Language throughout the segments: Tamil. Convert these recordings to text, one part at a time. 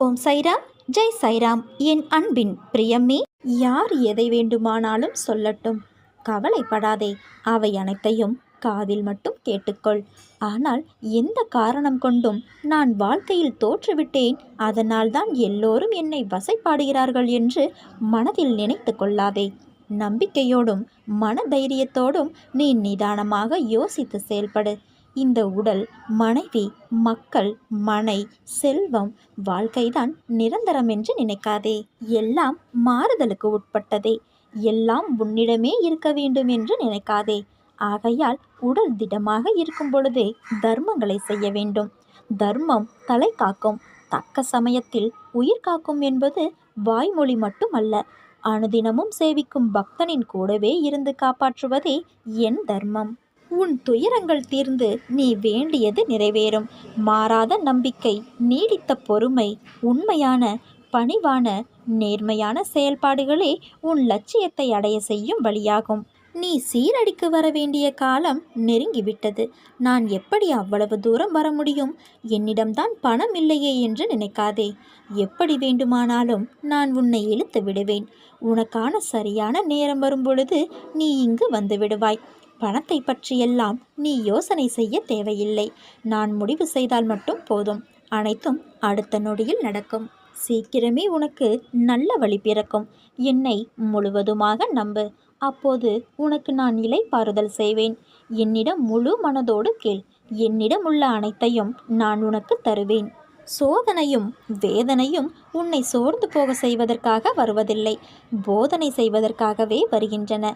ஓம் சைராம், ஜெய் சைராம். என் அன்பின் பிரியமே, யார் எதை வேண்டுமானாலும் சொல்லட்டும், கவலைப்படாதே. அவை அனைத்தையும் காதில் மட்டும் கேட்டுக்கொள். ஆனால் எந்த காரணம் கொண்டும் நான் வாழ்க்கையில் தோற்றுவிட்டேன், அதனால்தான் எல்லோரும் என்னை வசைப்பாடுகிறார்கள் என்று மனதில் நினைத்து கொள்ளாதே. நம்பிக்கையோடும் மன தைரியத்தோடும் நீ நிதானமாக யோசித்து செயல்படு. இந்த உடல், மனைவி, மக்கள், மனை, செல்வம், வாழ்க்கைதான் நிரந்தரம் என்று நினைக்காதே. எல்லாம் மாறுதலுக்கு உட்பட்டதே. எல்லாம் உன்னிடமே இருக்க வேண்டும் என்று நினைக்காதே. ஆகையால் உடல் திடமாக இருக்கும் பொழுதே தர்மங்களை செய்ய வேண்டும். தர்மம் தலை காக்கும், தக்க சமயத்தில் உயிர் காக்கும் என்பது வாய்மொழி மட்டுமல்ல. அனுதினமும் சேவிக்கும் பக்தனின் கூடவே இருந்து காப்பாற்றுவதே என் தர்மம். உன் துயரங்கள் தீர்ந்து நீ வேண்டியது நிறைவேறும். மாறாத நம்பிக்கை, நீடித்த பொறுமை, உண்மையான பணிவான நேர்மையான செயல்பாடுகளே உன் லட்சியத்தை அடைய செய்யும் வழியாகும். நீ சீரடிக்கு வர வேண்டிய காலம் நெருங்கிவிட்டது. நான் எப்படி அவ்வளவு தூரம் வர முடியும்? என்னிடம்தான் பணம் இல்லையே என்று நினைக்காதே. எப்படி வேண்டுமானாலும் நான் உன்னை இழுத்து விடுவேன். உனக்கான சரியான நேரம் வரும்பொழுது நீ இங்கு வந்து விடுவாய். பணத்தை பற்றியெல்லாம் நீ யோசனை செய்ய தேவையில்லை. நான் முடிவு செய்தால் மட்டும் போதும். அனைத்தும் அடுத்த நொடியில் நடக்கும். சீக்கிரமே உனக்கு நல்ல வழி பிறக்கும். என்னை முழுவதுமாக நம்பு. அப்போது உனக்கு நான் இளைப்பாறுதல் செய்வேன். என்னிடம் முழு மனதோடு கேள். என்னிடம் உள்ள அனைத்தையும் நான் உனக்கு தருவேன். சோதனையும் வேதனையும் உன்னை சோர்ந்து போக செய்வதற்காக வருவதில்லை, போதனை செய்வதற்காகவே வருகின்றன.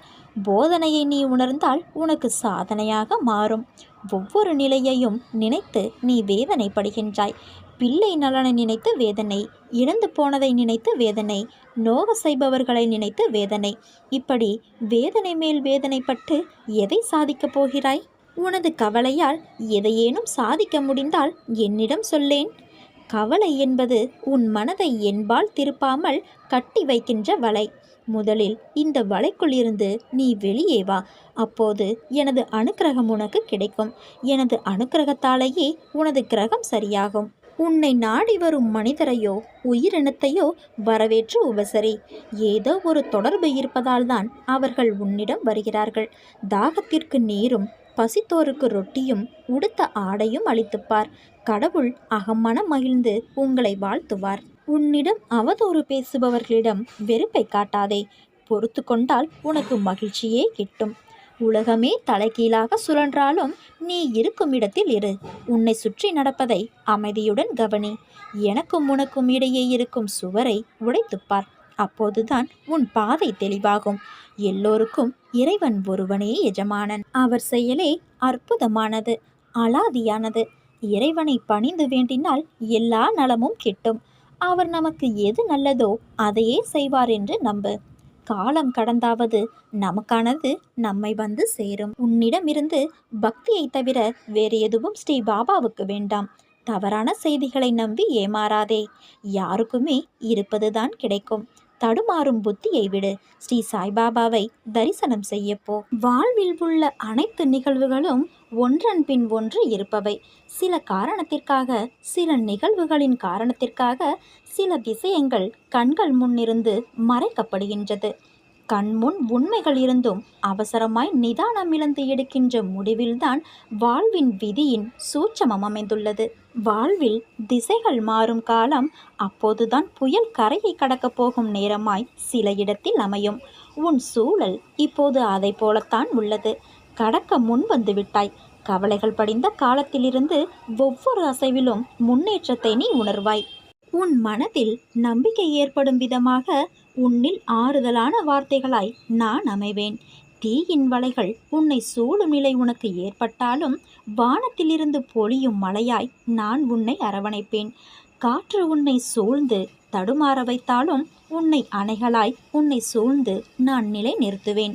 போதனையை நீ உணர்ந்தால் உனக்கு சாதனையாக மாறும். ஒவ்வொரு நிலையையும் நினைத்து நீ வேதனைப்படுகின்றாய். பிள்ளை நலனை நினைத்து வேதனை, இழந்து போனதை நினைத்து வேதனை, நோக செய்பவர்களை நினைத்து வேதனை. இப்படி வேதனை மேல் வேதனைப்பட்டு எதை சாதிக்கப் போகிறாய்? உனது கவலையால் எதையேனும் சாதிக்க முடிந்தால் என்னிடம் சொல்லேன். கவலை என்பது உன் மனதை என்பால் திருப்பாமல் கட்டி வைக்கின்ற வலை. முதலில் இந்த வலைக்குள் இருந்து நீ வெளியே வா. அப்போது எனது அனுக்கிரகம் உனக்கு கிடைக்கும். எனது அனுக்கிரகத்தாலேயே உனது கிரகம் சரியாகும். உன்னை நாடி வரும் மனிதரையோ உயிரினத்தையோ வரவேற்று உபசரி. ஏதோ ஒரு தொடர்பு இருப்பதால் தான் அவர்கள் உன்னிடம் வருகிறார்கள். தாகத்திற்கு நீரும், பசித்தோருக்கு ரொட்டியும், உடுத்த ஆடையும் அளித்துப்பார். கடவுள் அகமன மகிழ்ந்து உங்களை வாழ்த்துவார். உன்னிடம் அவதூறு பேசுபவர்களிடம் வெறுப்பை காட்டாதே. பொறுத்து கொண்டால் உனக்கு மகிழ்ச்சியே கிட்டும். உலகமே தலைகீழாக சுழன்றாலும் நீ இருக்கும் இடத்தில் இரு. உன்னை சுற்றி நடப்பதை அமைதியுடன் கவனி. எனக்கும் உனக்கும் இடையே இருக்கும் சுவரை உடைத்துப்பார். அப்போதுதான் உன் பாதை தெளிவாகும். எல்லோருக்கும் இறைவன் ஒருவனே எஜமானன். அவர் செயலே அற்புதமானது, அலாதியானது. இறைவனை பணிந்து வேண்டினால் எல்லா நலமும் கிட்டும். அவர் நமக்கு எது நல்லதோ அதையே செய்வார் என்று நம்பு. காலம் கடந்தாவது நமக்கானது நம்மை வந்து சேரும். உன்னிடமிருந்து பக்தியை தவிர வேறு எதுவும் ஸ்ரீ பாபாவுக்கு வேண்டாம். தவறான செய்திகளை நம்பி ஏமாறாதே. யாருக்குமே இருப்பதுதான் கிடைக்கும். தடுமாறும் புத்தியை விடு. ஸ்ரீ சாய்பாபாவை தரிசனம் செய்யப்போ. வாழ்வில் உள்ள அனைத்து நிகழ்வுகளும் ஒன்றன் பின் ஒன்று இருப்பவை. சில காரணத்திற்காக, சில நிகழ்வுகளின் காரணத்திற்காக சில விஷயங்கள் கண்கள் முன்னிருந்து மறைக்கப்படுகின்றது. கண்முன் உண்மைகள் இருந்தும் அவசரமாய் நிதானம் இழந்து எடுக்கின்ற முடிவில்தான் வாழ்வின் விதியின் சூட்சமம் அமைந்துள்ளது. வாழ்வில் திசைகள் மாறும் காலம் அப்போதுதான் புயல் கரையை கடக்கப் போகும் நேரமாய் சில இடத்தில் அமையும். உன் சூழல் இப்போது அதை போலத்தான் உள்ளது. கடக்க முன் வந்து விட்டாய். கவலைகள் படிந்த காலத்திலிருந்து ஒவ்வொரு அசைவிலும் முன்னேற்றத்தை நீ உணர்வாய். உன் மனதில் நம்பிக்கை ஏற்படும் விதமாக உன்னில் ஆறுதலான வார்த்தைகளாய் நான் அமைவேன். தீயின் வலைகள் உன்னை சூழும் நிலை உனக்கு ஏற்பட்டாலும் வானத்திலிருந்து பொழியும் மழையாய் நான் உன்னை அரவணைப்பேன். காற்று உன்னை சூழ்ந்து தடுமாற வைத்தாலும் உன்னை அணைகளாய் உன்னை சூழ்ந்து நான் நிலை நிறுத்துவேன்.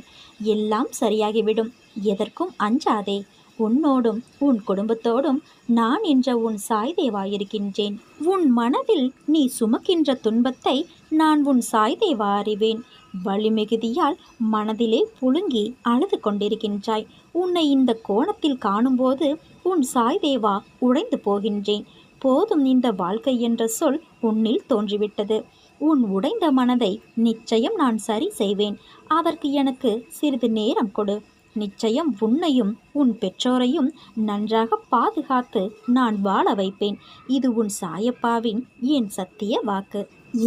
எல்லாம் சரியாகிவிடும். எதற்கும் அஞ்சாதே. உன்னோடும் உன் குடும்பத்தோடும் நான் என்ற உன் சாய்தேவா இருக்கின்றேன். உன் மனதில் நீ சுமக்கின்ற துன்பத்தை நான் உன் சாய்தேவா அறிவேன். வலிமிகுதியால் மனதிலே புழுங்கி அழுது கொண்டிருக்கின்றாய். உன்னை இந்த கோணத்தில் காணும்போது உன் சாய்தேவா உடைந்து போகின்றேன். போதும் இந்த வாழ்க்கை என்ற சொல் உன்னில் தோன்றிவிட்டது. உன் உடைந்த மனதை நிச்சயம் நான் சரி செய்வேன். அதற்கு எனக்கு சிறிது நேரம் கொடு. நிச்சயம் உன்னையும் உன் பெற்றோரையும் நன்றாக பாதுகாத்து நான் வாழ வைப்பேன். இது உன் சாயப்பாவின் என் சத்திய வாக்கு.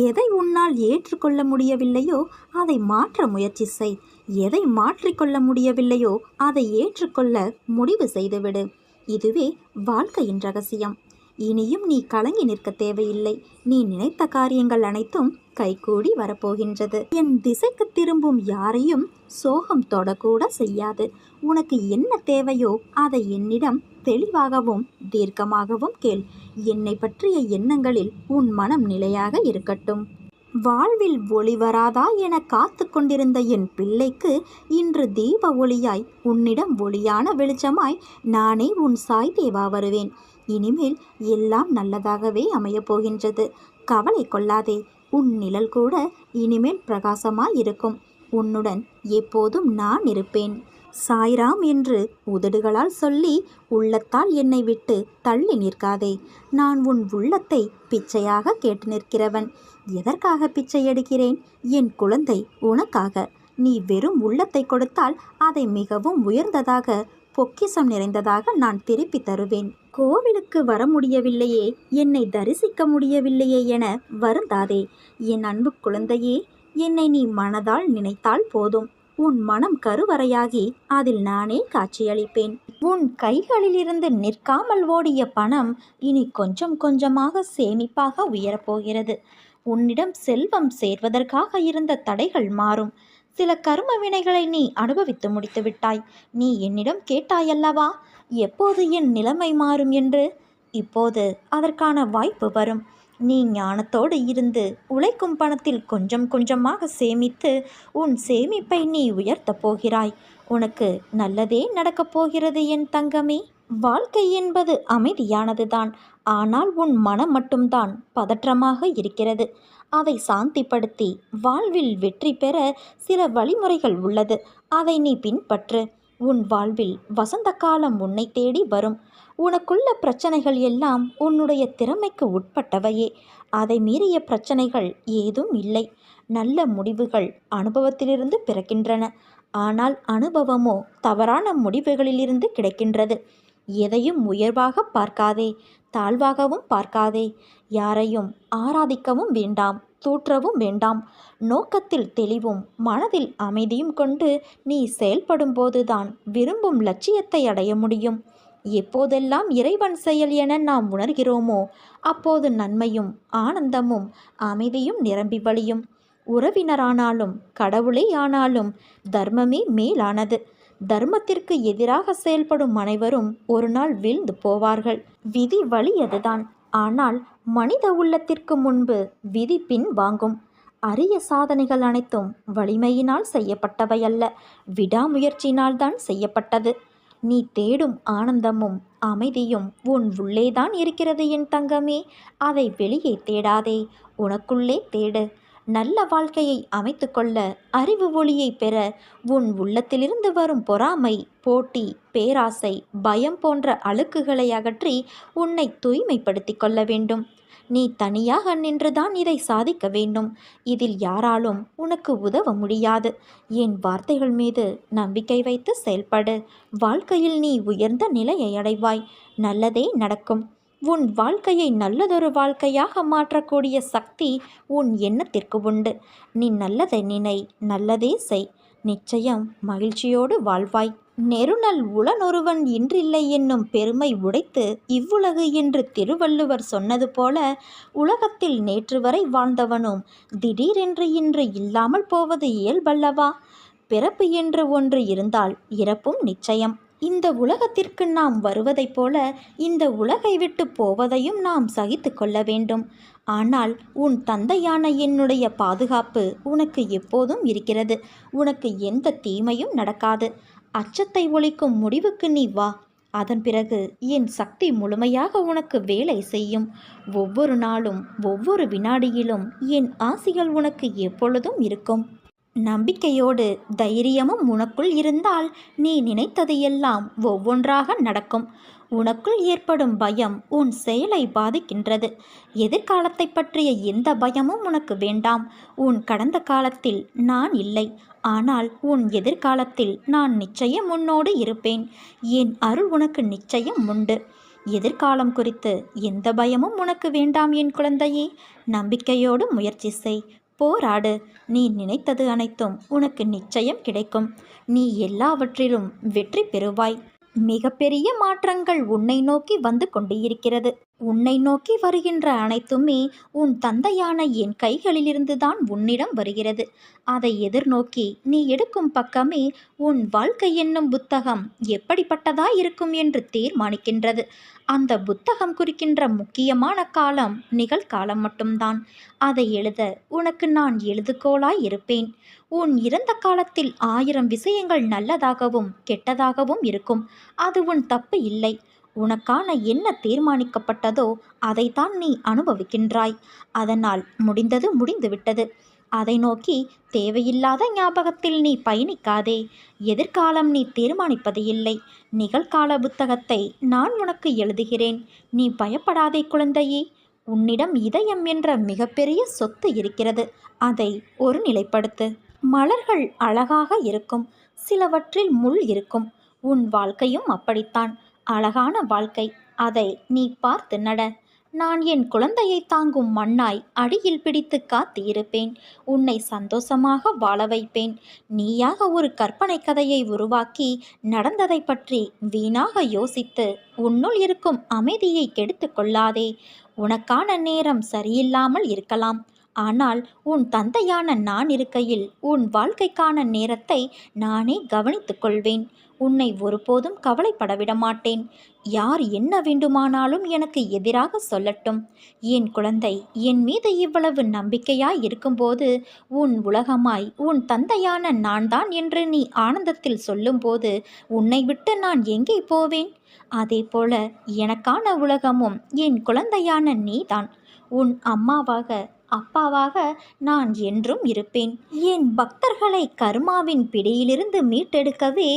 எதை உன்னால் ஏற்றுக்கொள்ள முடியவில்லையோ அதை மாற்ற முயற்சி செய். எதை மாற்றிக்கொள்ள முடியவில்லையோ அதை ஏற்றுக்கொள்ள முடிவு செய்துவிடு. இதுவே வாழ்க்கையின் ரகசியம். இனியும் நீ கலங்கி நிற்க தேவையில்லை. நீ நினைத்த காரியங்கள் அனைத்தும் கைகூடி வரப்போகின்றது. என் திசைக்கு திரும்பும் யாரையும் சோகம் தொடக்கூட செய்யாது. உனக்கு என்ன தேவையோ அதை என்னிடம் தெளிவாகவும் தீர்க்கமாகவும் கேள். என்னை பற்றிய எண்ணங்களில் உன் மனம் நிலையாக இருக்கட்டும். வாழ்வில் ஒளி வராதா என காத்து கொண்டிருந்த என் பிள்ளைக்கு இன்று தீப ஒளியாய் உன்னிடம் ஒளியான வெளிச்சமாய் நானே உன் சாய் தேவா வருவேன். இனிமேல் எல்லாம் நல்லதாகவே அமையப் போகின்றது. கவலை கொள்ளாதே. உன் நிழல் கூட இனிமேல் பிரகாசமாய் இருக்கும். உன்னுடன் எப்போதும் நான் இருப்பேன். சாய்ராம் என்று உதடுகளால் சொல்லி உள்ளத்தால் என்னை விட்டு தள்ளி நிற்காதே. நான் உன் உள்ளத்தை பிச்சையாக கேட்டு நிற்கிறவன். எதற்காக பிச்சை எடுக்கிறேன்? என் குழந்தை, உனக்காக. நீ வெறும் உள்ளத்தை கொடுத்தால் அதை மிகவும் உயர்ந்ததாக, பொக்கிஷம் நிறைந்ததாக நான் திருப்பி தருவேன். கோவிலுக்கு வர முடியவில்லையே, என்னை தரிசிக்க முடியவில்லையே என வருந்தாதே. என் அன்பு குழந்தையே, என்னை நீ மனதால் நினைத்தால் போதும். உன் மனம் கருவறையாகி அதில் நானே காட்சியளிப்பேன். உன் கைகளிலிருந்து நிற்காமல் ஓடிய பணம் இனி கொஞ்சம் கொஞ்சமாக சேமிப்பாக உயரப்போகிறது. உன்னிடம் செல்வம் சேர்வதற்காக இருந்த தடைகள் மாறும். சில கர்ம வினைகளை நீ அனுபவித்து முடித்து விட்டாய். நீ என்னிடம் கேட்டாயல்லவா, எப்போது என் நிலைமை மாறும் என்று? இப்போது அதற்கான வாய்ப்பு வரும். நீ ஞானத்தோடு இருந்து உழைக்கும் பணத்தில் கொஞ்சம் கொஞ்சமாக சேமித்து உன் சேமிப்பை நீ உயர்த்தப் போகிறாய். உனக்கு நல்லதே நடக்கப் போகிறது என் தங்கமே. வாழ்க்கை என்பது அமைதியானதுதான். ஆனால் உன் மனம் மட்டும்தான் பதற்றமாக இருக்கிறது. அதை சாந்திப்படுத்தி வாழ்வில் வெற்றி பெற சில வழிமுறைகள் உள்ளது. அதை நீ பின்பற்று. உன் வாழ்வில் வசந்த காலம் உன்னை தேடி வரும். உனக்குள்ள பிரச்சனைகள் எல்லாம் உன்னுடைய திறமைக்கு உட்பட்டவையே. அதை மீறிய பிரச்சனைகள் ஏதும் இல்லை. நல்ல முடிவுகள் அனுபவத்திலிருந்து பிறக்கின்றன. ஆனால் அனுபவமோ தவறான முடிவுகளிலிருந்து கிடைக்கின்றது. எதையும் உயர்வாக பார்க்காதே, தாழ்வாகவும் பார்க்காதே. யாரையும் ஆராதிக்கவும் வேண்டாம், தூற்றவும் வேண்டாம். நோக்கத்தில் தெளிவும் மனதில் அமைதியும் கொண்டு நீ செயல்படும் போதுதான் விரும்பும் லட்சியத்தை அடைய முடியும். எப்போதெல்லாம் இறைவன் செயல் என நாம் உணர்கிறோமோ அப்போது நன்மையும் ஆனந்தமும் அமைதியும் நிரம்பி வழியும். உறவினரானாலும் கடவுளே ஆனாலும் தர்மமே மேலானது. தர்மத்திற்கு எதிராக செயல்படும் அனைவரும் ஒரு நாள் வீழ்ந்து போவார்கள். விதி வழி அதுதான். ஆனால் மனித உள்ளத்திற்கு முன்பு விதி பின் வாங்கும். அரிய சாதனைகள் அனைத்தும் வலிமையினால் செய்யப்பட்டவை அல்ல, விடாமுயற்சியினால் தான் செய்யப்பட்டது. நீ தேடும் ஆனந்தமும் அமைதியும் உன் உள்ளேதான் இருக்கிறது என் தங்கமே. அதை வெளியே தேடாதே, உனக்குள்ளே தேடு. நல்ல வாழ்க்கையை அமைத்து கொள்ள, அறிவு ஒளியை பெற உன் உள்ளத்திலிருந்து வரும் பொறாமை, போட்டி, பேராசை, பயம் போன்ற அழுக்குகளை அகற்றி உன்னை தூய்மைப்படுத்தி கொள்ள வேண்டும். நீ தனியாக நின்றுதான் இதை சாதிக்க வேண்டும். இதில் யாராலும் உனக்கு உதவ முடியாது. என் வார்த்தைகள் மீது நம்பிக்கை வைத்து செயல்படு. வாழ்க்கையில் நீ உயர்ந்த நிலையை அடைவாய். நல்லதே நடக்கும். உன் வாழ்க்கையை நல்லதொரு வாழ்க்கையாக மாற்றக்கூடிய சக்தி உன் எண்ணத்திற்கு உண்டு. நீ நல்லதை நினை, நல்லதே செய். நிச்சயம் மகிழ்ச்சியோடு வாழ்வாய். நெருநல் உளனொருவன் இன்றில்லை என்னும் பெருமை உடைத்து இவ்வுலகு என்று திருவள்ளுவர் சொன்னது போல, உலகத்தில் நேற்று வரை வாழ்ந்தவனும் திடீரென்று இன்று இல்லாமல் போவது இயல்பல்லவா? பிறப்பு என்று ஒன்று இருந்தால் இறப்பும் நிச்சயம். இந்த உலகத்திற்கு நாம் வருவதைப் போல இந்த உலகை விட்டு போவதையும் நாம் சகித்து கொள்ள வேண்டும். ஆனால் உன் தந்தையான என்னுடைய பாதுகாப்பு உனக்கு எப்போதும் இருக்கிறது. உனக்கு எந்த தீமையும் நடக்காது. அச்சத்தை ஒழிக்கும் முடிவுக்கு நீ வா. அதன் பிறகு என் சக்தி முழுமையாக உனக்கு வேலை செய்யும். ஒவ்வொரு நாளும் ஒவ்வொரு வினாடியிலும் என் ஆசிகள் உனக்கு எப்பொழுதும் இருக்கும். நம்பிக்கையோடு தைரியமும் உனக்குள் இருந்தால் நீ நினைத்தது எல்லாம் ஒவ்வொன்றாக நடக்கும். உனக்குள் ஏற்படும் பயம் உன் செயலை பாதிக்கின்றது. எதிர்காலத்தை பற்றிய எந்த பயமும் உனக்கு வேண்டாம். உன் கடந்த காலத்தில் நான் இல்லை, ஆனால் உன் எதிர்காலத்தில் நான் நிச்சயம் உன்னோடு இருப்பேன். என் அருள் உனக்கு நிச்சயம் உண்டு. எதிர்காலம் குறித்து எந்த பயமும் உனக்கு வேண்டாம் என் குழந்தையே. நம்பிக்கையோடு முயற்சி செய், போராடு. நீ நினைத்தது அனைத்தும் உனக்கு நிச்சயம் கிடைக்கும். நீ எல்லாவற்றிலும் வெற்றி பெறுவாய். மிகப்பெரிய மாற்றங்கள் உன்னை நோக்கி வந்து கொண்டிருக்கிறது. உன்னை நோக்கி வருகின்ற அனைத்துமே உன் தந்தையான என் கைகளிலிருந்துதான் உன்னிடம் வருகிறது. அதை எதிர்நோக்கி நீ எடுக்கும் பக்கமே உன் வாழ்க்கை என்னும் புத்தகம் எப்படிப்பட்டதாய் இருக்கும் என்று தீர்மானிக்கின்றது. அந்த புத்தகம் குறிக்கின்ற முக்கியமான காலம் நிகழ்காலம் மட்டும்தான். அதை எழுத உனக்கு நான் எழுதுகோலாய் இருப்பேன். உன் இறந்த காலத்தில் 1000 விஷயங்கள் நல்லதாகவும் கெட்டதாகவும் இருக்கும். அது உன் தப்பு இல்லை. உனக்கான என்ன தீர்மானிக்கப்பட்டதோ அதைத்தான் நீ அனுபவிக்கின்றாய். அதனால் முடிந்தது முடிந்துவிட்டது. அதை நோக்கி தேவையில்லாத ஞாபகத்தில் நீ பயணிக்காதே. எதிர்காலம் நீ தீர்மானிப்பது இல்லை. நிகழ்கால புத்தகத்தை நான் உனக்கு எழுதுகிறேன். நீ பயப்படாதே குழந்தையே. உன்னிடம் இதயம் என்ற மிகப்பெரிய சொத்து இருக்கிறது. அதை ஒரு நிலைப்படுத்து. மலர்கள் அழகாக இருக்கும், சிலவற்றில் முள் இருக்கும். உன் வாழ்க்கையும் அப்படித்தான். அழகான வாழ்க்கை. அதை நீ பார்த்து நட. நான் என் குழந்தையை தாங்கும் மண்ணாய் அடியில் பிடித்து காத்து இருப்பேன். உன்னை சந்தோஷமாக வாழ வைப்பேன். நீயாக ஒரு கற்பனை கதையை உருவாக்கி நடந்ததை பற்றி வீணாக யோசித்து உன்னுள் இருக்கும் அமைதியை கெடுத்து கொள்ளாதே. உனக்கான நேரம் சரியில்லாமல் இருக்கலாம், ஆனால் உன் தந்தையான நான் இருக்கையில் உன் வாழ்க்கைக்கான நேரத்தை நானே கவனித்துக் கொள்வேன். உன்னை ஒருபோதும் கவலைப்பட விடமாட்டேன். யார் என்ன வேண்டுமானாலும் எனக்கு எதிராக சொல்லட்டும். என் குழந்தை, என் மீது இவ்வளவு நம்பிக்கையாய் இருக்கும்போது, உன் உலகமாய் உன் தந்தையான நான் தான் என்று நீ ஆனந்தத்தில் சொல்லும்போது உன்னை விட்டு நான் எங்கே போவேன்? அதேபோல எனக்கான உலகமும் என் குழந்தையான நீதான். உன் அம்மாவாக அப்பாவாக நான் என்றும் இருப்பேன். என் பக்தர்களை கர்மாவின் பிடியிலிருந்து மீட்டெடுக்கவே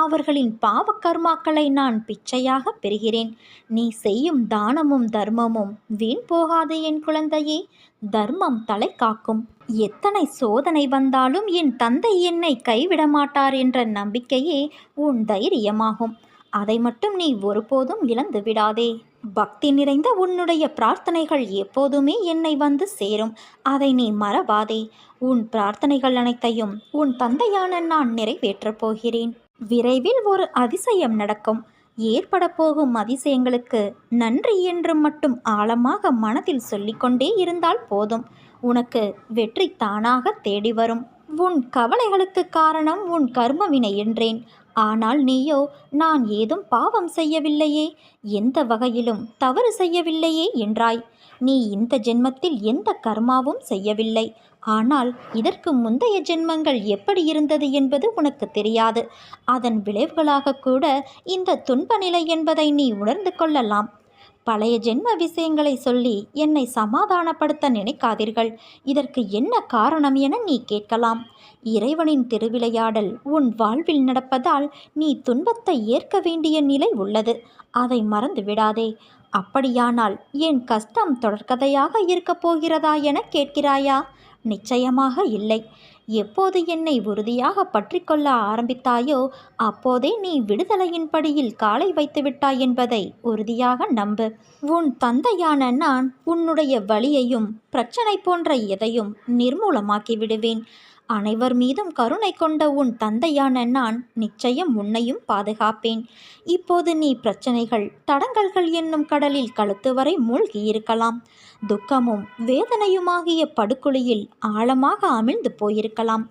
அவர்களின் பாவ கர்மாக்களை நான் பிச்சையாக பெறுகிறேன். நீ செய்யும் தானமும் தர்மமும் வீண் போகாது என் குழந்தையே. தர்மம் தலை காக்கும். எத்தனை சோதனை வந்தாலும் என் தந்தை என்னை கைவிட மாட்டார் என்ற நம்பிக்கையே உன் தைரியமாகும். அதை மட்டும் நீ ஒருபோதும் இழந்து விடாதே. பக்தி நிறைந்த உன்னுடைய பிரார்த்தனைகள் எப்போதுமே என்னை வந்து சேரும். அதை நீ மறவாதே. உன் பிரார்த்தனைகள் அனைத்தையும் உன் தந்தையான நான் நிறைவேற்றப் போகிறேன். விரைவில் ஒரு அதிசயம் நடக்கும். ஏற்பட போகும் அதிசயங்களுக்கு நன்றி என்று மட்டும் ஆழமாக மனதில் சொல்லிக்கொண்டே இருந்தால் போதும். உனக்கு வெற்றி தானாக தேடி வரும். உன் கவலைகளுக்கு காரணம் உன் கர்மவினை என்றேன். ஆனால் நீயோ நான் ஏதும் பாவம் செய்யவில்லையே, எந்த வகையிலும் தவறு செய்யவில்லையே என்றாய். நீ இந்த ஜென்மத்தில் எந்த கர்மாவும் செய்யவில்லை. ஆனால் இதற்கு முந்தைய ஜென்மங்கள் எப்படி இருந்தது என்பது உனக்கு தெரியாது. அதன் விளைவுகளாக கூட இந்த துன்ப நிலை என்பதை நீ உணர்ந்து கொள்ளலாம். பழைய ஜென்ம விஷயங்களை சொல்லி என்னை சமாதானப்படுத்த நினைக்காதீர்கள். இதற்கு என்ன காரணம் என நீ கேட்கலாம். இறைவனின் திருவிளையாடல் உன் வாழ்வில் நடப்பதால் நீ துன்பத்தை ஏற்க வேண்டிய நிலை உள்ளது. அதை மறந்து விடாதே. அப்படியானால் என் கஷ்டம் தொடர்கதையாக இருக்கப் போகிறதா என கேட்கிறாயா? நிச்சயமாக இல்லை. எப்போது என்னை உறுதியாக பற்றி கொள்ள ஆரம்பித்தாயோ அப்போதே நீ விடுதலையின் படியில் காலை வைத்து விட்டாய் என்பதை உறுதியாக நம்பு. உன் தந்தையான நான் உன்னுடைய வலியையும் பிரச்சனை போன்ற எதையும் நிர்மூலமாக்கி விடுவேன். அனைவர் மீதும் கருணை கொண்ட உன் தந்தையான நான் நிச்சயம் உன்னையும் பாதுகாப்பேன். இப்போது நீ பிரச்சனைகள் தடங்கல்கள் என்னும் கடலில் கழுத்து வரை மூழ்கியிருக்கலாம். துக்கமும் வேதனையுமாகிய படுகுழியில் ஆழமாக அமிழ்ந்து போயிருக்கலாம்.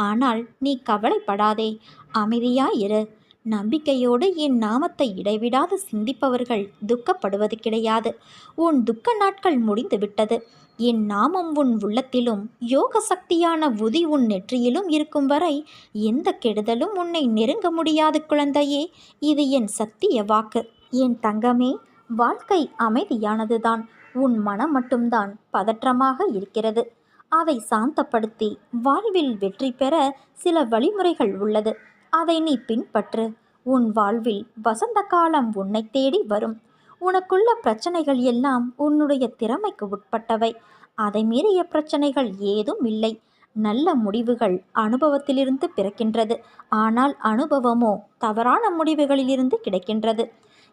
ஆனால் நீ கவலைப்படாதே, அமைதியாயிரு. நம்பிக்கையோடு என் நாமத்தை இடைவிடாது சிந்திப்பவர்கள் துக்கப்படுவது கிடையாது. உன் துக்க நாட்கள் முடிந்துவிட்டது. என் நாமம் உன் உள்ளத்திலும் யோக சக்தியான உதி உன் நெற்றியிலும் இருக்கும் வரை எந்த கெடுதலும் உன்னை நெருங்க முடியாது குழந்தையே. இது என் சத்திய வாக்கு. என் தங்கமே, வாழ்க்கை அமைதியானதுதான். உன் மனம் மட்டும்தான் பதற்றமாக இருக்கிறது. அதை சாந்தப்படுத்தி வாழ்வில் வெற்றி பெற சில வழிமுறைகள் உள்ளது. அதை நீ பின்பற்று. உன் வாழ்வில் வசந்த காலம் உன்னை தேடி வரும். உனக்குள்ள பிரச்சனைகள் எல்லாம் உன்னுடைய திறமைக்கு உட்பட்டவை. அதை மீறிய பிரச்சனைகள் ஏதும் இல்லை. நல்ல முடிவுகள் அனுபவத்திலிருந்து பிறக்கின்றது. ஆனால் அனுபவமோ தவறான முடிவுகளிலிருந்து கிடைக்கின்றது.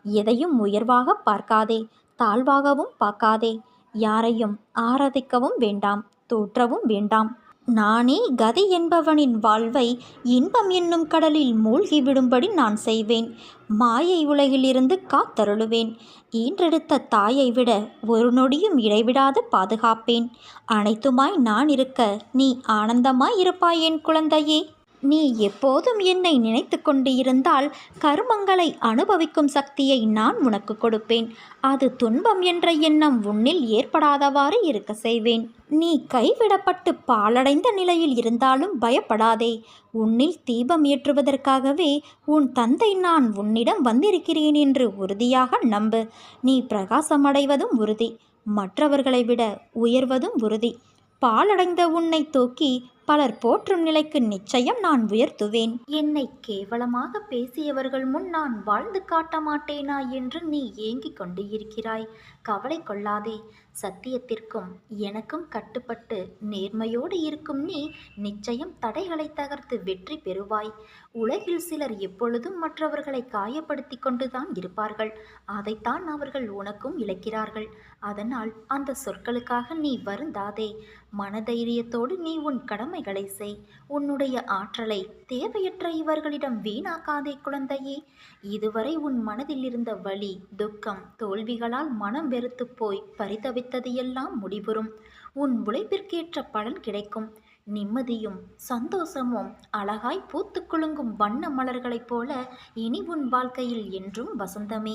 எதையும் உயர்வாக பார்க்காதே, தாழ்வாகவும் பார்க்காதே. யாரையும் ஆராதிக்கவும் வேண்டாம், தோற்றவும் வேண்டாம். நானே கதி என்பவனின் வாழ்வை இன்பம் என்னும் கடலில் மூழ்கி விடும்படி நான் செய்வேன். மாயை உலகிலிருந்து காத்தருளுவேன். ஈன்றெடுத்த தாயை விட ஒரு நொடியும் இடைவிடாது பாதுகாப்பேன். அனைத்துமாய் நான் இருக்க நீ ஆனந்தமாய் இருப்பாய் என் குழந்தையே. நீ எப்போதும் என்னை நினைத்து கொண்டு இருந்தால் கருமங்களை அனுபவிக்கும் சக்தியை நான் உனக்கு கொடுப்பேன். அது துன்பம் என்ற எண்ணம் உன்னில் ஏற்படாதவாறு இருக்க செய்வேன். நீ கைவிடப்பட்டு பாழடைந்த நிலையில் இருந்தாலும் பயப்படாதே. உன்னில் தீபம் ஏற்றுவதற்காகவே உன் தந்தை நான் உன்னிடம் வந்திருக்கிறேன் என்று உறுதியாக நம்பு. நீ பிரகாசமடைவதும் உறுதி, மற்றவர்களை விட உயர்வதும் உறுதி. பாழடைந்த உன்னை தூக்கி பலர் போற்றும் நிலைக்கு நிச்சயம் நான் உயர்த்துவேன். என்னை கேவலமாக பேசியவர்கள் முன் நான் வாழ்ந்து காட்ட மாட்டேனா என்று நீ ஏங்கிக் கொண்டு இருக்கிறாய். கவலை கொள்ளாதே. சத்தியத்திற்கும் எனக்கும் கட்டுப்பட்டு நேர்மையோடு இருக்கும் நீ நிச்சயம் தடைகளை தகர்த்து வெற்றி பெறுவாய். உலகில் சிலர் எப்பொழுதும் மற்றவர்களை காயப்படுத்தி கொண்டுதான் இருப்பார்கள். அதைத்தான் அவர்கள் உனக்கும் இழைக்கிறார்கள். அதனால் அந்த சொற்களுக்காக நீ வருந்தாதே. மனதைரியத்தோடு நீ உன் கடமைகளை செய். உன்னுடைய ஆற்றலை தேவையற்ற இவர்களிடம் வீணாக்காதே குழந்தையே. இதுவரை உன் மனதில் இருந்த வலி, துக்கம், தோல்விகளால் மனம் வெறுத்து போய் பரிதவித்தது எல்லாம் முடிவுறும். உன் உழைப்பிற்கேற்ற பலன் கிடைக்கும். நிம்மதியும் சந்தோஷமும் அழகாய் பூத்து குலுங்கும் வண்ண மலர்களைப் போல இனி உன் வாழ்க்கையில் என்றும் வசந்தமே.